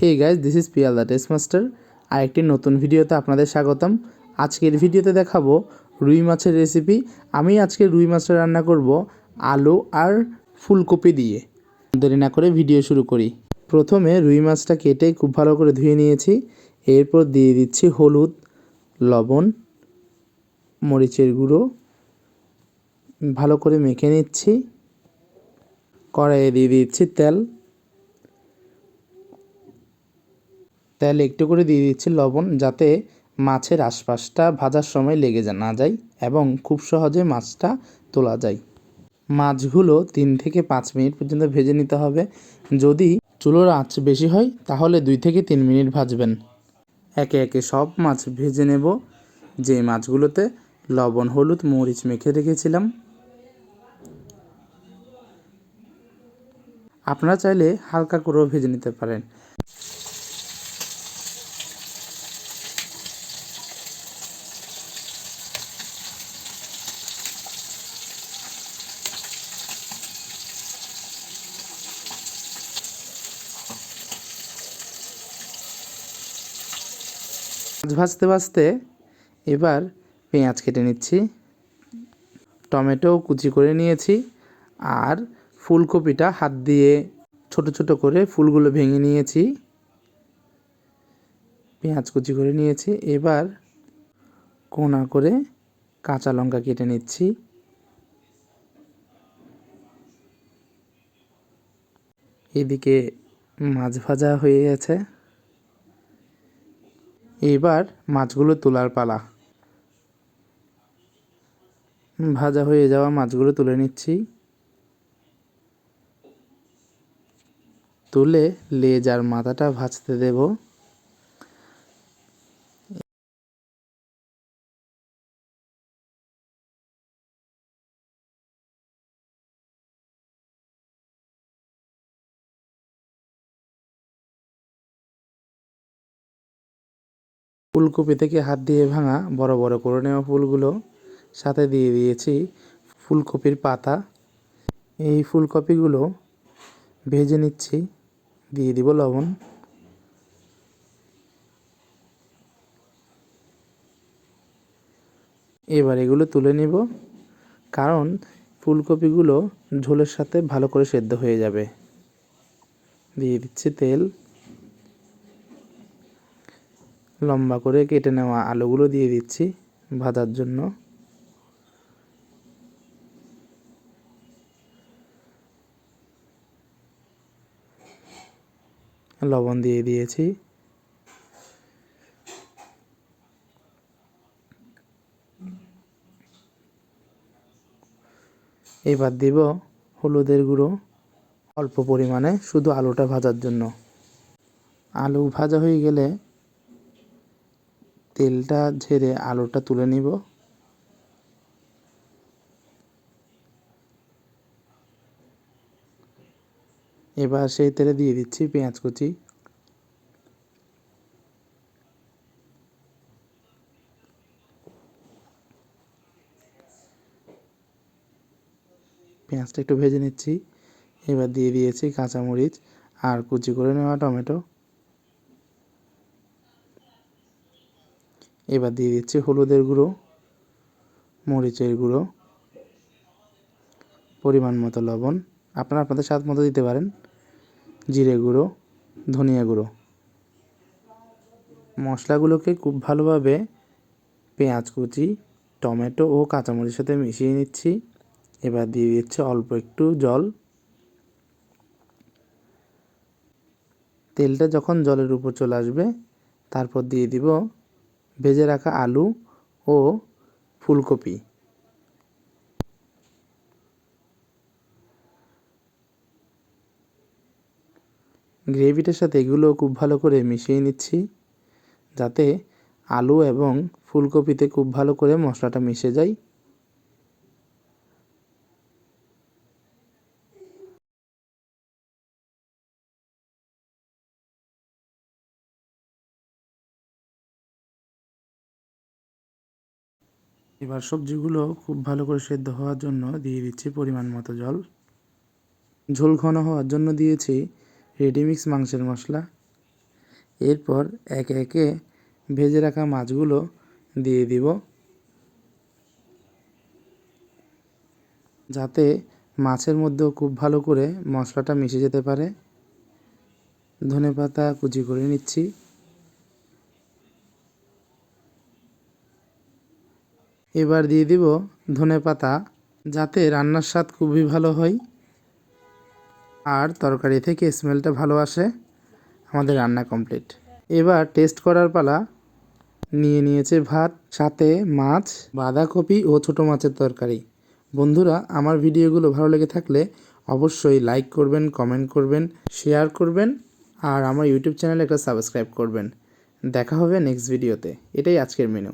Hey guys, this is Piyal the test master. আরেকটি নতুন ভিডিওতে আপনাদের স্বাগতম। আজকের ভিডিওতে দেখাবো রুই মাছের রেসিপি। আমি আজকে রুই মাছটা রান্না করব আলু আর ফুলকপি দিয়ে। দেরি না করে ভিডিও শুরু করি। প্রথমে রুই মাছটা কেটে খুব ভালো করে ধুয়ে নিয়েছি। এরপর দিয়ে দিচ্ছি হলুদ, লবণ, মরিচের গুঁড়ো, ভালো করে মেখে নিচ্ছি। কড়াইয়ে দিয়ে দিচ্ছি তেল একটু করে দিয়ে দিচ্ছি লবণ, যাতে মাছের আশপাশটা ভাজার সময় লেগে না যায় এবং খুব সহজে মাছটা তোলা যায়। মাছগুলো 3 থেকে 5 মিনিট পর্যন্ত ভেজে নিতে হবে। যদি চুলোর আঁচ বেশি হয় তাহলে 2 থেকে 3 মিনিট ভাজবেন। একে একে সব মাছ ভেজে নেব, যে মাছগুলোতে লবণ, হলুদ, মরিচ মেখে রেখেছিলাম। আপনারা চাইলে হালকা করেও ভেজে নিতে পারেন। মাছ ভাজতে ভাজতে এবার পেঁয়াজ কেটে নিচ্ছি, টমেটো কুচি করে নিয়েছি, আর ফুলকপিটা হাত দিয়ে ছোট ছোট করে ফুলগুলো ভেঙে নিয়েছি, পেঁয়াজ কুচি করে নিয়েছি। এবার কোনা করে কাঁচা লঙ্কা কেটে নিচ্ছি। এদিকে মাছ ভাজা হয়ে গেছে। এবার মাছগুলো তোলার পালা। ভাজা হয়ে যাওয়া মাছগুলো তুলে নিচ্ছি। তুলে লেজ আর মাথাটা ভাজতে দেব। ফুলকপি থেকে হাত দিয়ে ভাঙা বড় বড় করে নেওয়া ফুলগুলো সাথে দিয়ে দিয়েছি ফুলকপির পাতা। এই ফুলকপিগুলো ভেজে নিচ্ছি। দিয়ে দিব লবণ। এবার এগুলো তুলে নিব, কারণ ফুলকপিগুলো ঝোলের সাথে ভালো করে সেদ্ধ হয়ে যাবে। দিয়ে দিচ্ছি তেল। লম্বা করে কেটে নেওয়া আলুগুলো দিয়ে দিচ্ছি ভাজার জন্য। লবণ দিয়ে দিয়েছি। এবার দিব হলুদের গুঁড়ো অল্প পরিমাণে, শুধু আলুটা ভাজার জন্য। আলু ভাজা হয়ে গেলে তেলটা ঝেড়ে আলুটা তুলে নিব। এবার সেই তেলে দিয়ে দিচ্ছি পেঁয়াজ কুচি। পেঁয়াজটা একটু ভেজে নিচ্ছি। এবার দিয়ে দিয়েছি কাঁচামরিচ আর কুচি করে নেওয়া টমেটো। এবার দিয়ে দিচ্ছি হলুদের গুঁড়ো, মরিচের গুঁড়ো, পরিমাণ মতো লবণ, আপনারা আপনাদের স্বাদ মতো দিতে পারেন, জিরে গুঁড়ো, ধনিয়া গুঁড়ো। মশলাগুলোকে খুব ভালোভাবে পেঁয়াজ কুচি, টমেটো ও কাঁচামরিচের সাথে মিশিয়ে নিচ্ছি। এবার দিয়ে দিচ্ছি অল্প একটু জল। তেলটা যখন জলের উপর চলে আসবে, তারপর দিয়ে দিব ভেজে রাখা আলু ও ফুলকপি। গ্রেভিটার সাথে এগুলো খুব ভালো করে মিশিয়ে নিচ্ছি, যাতে আলু এবং ফুলকপিতে খুব ভালো করে মশলাটা মিশে যায়। এবার সবজিগুলো খুব ভালো করে সেদ্ধ হওয়ার জন্য দিয়ে দিচ্ছি পরিমাণ মতো জল। ঝোল ঘন হওয়ার জন্য দিয়েছি রেডিমিক্স মাংসের মশলা। এরপর একে একে ভেজে রাখা মাছগুলো দিয়ে দিব, যাতে মাছের মধ্যেও খুব ভালো করে মশলাটা মিশে যেতে পারে। ধনেপাতা কুচি করে নিচ্ছি। এবার দিয়ে দিব ধনেপাতা, যাতে রান্নার স্বাদ খুবই ভালো হয় আর তরকারি থেকে স্মেলটা ভালো আসে। আমাদের রান্না কমপ্লিট। এবার টেস্ট করার পালা। নিয়েছে ভাত, সাথে মাছ, বাঁধাকপি ও ছোটো মাছের তরকারি। বন্ধুরা, আমার ভিডিওগুলো ভালো লেগে থাকলে অবশ্যই লাইক করবেন, কমেন্ট করবেন, শেয়ার করবেন আর আমার ইউটিউব চ্যানেলে একটা সাবস্ক্রাইব করবেন। দেখা হবে নেক্সট ভিডিওতে। এটাই আজকের মেনু।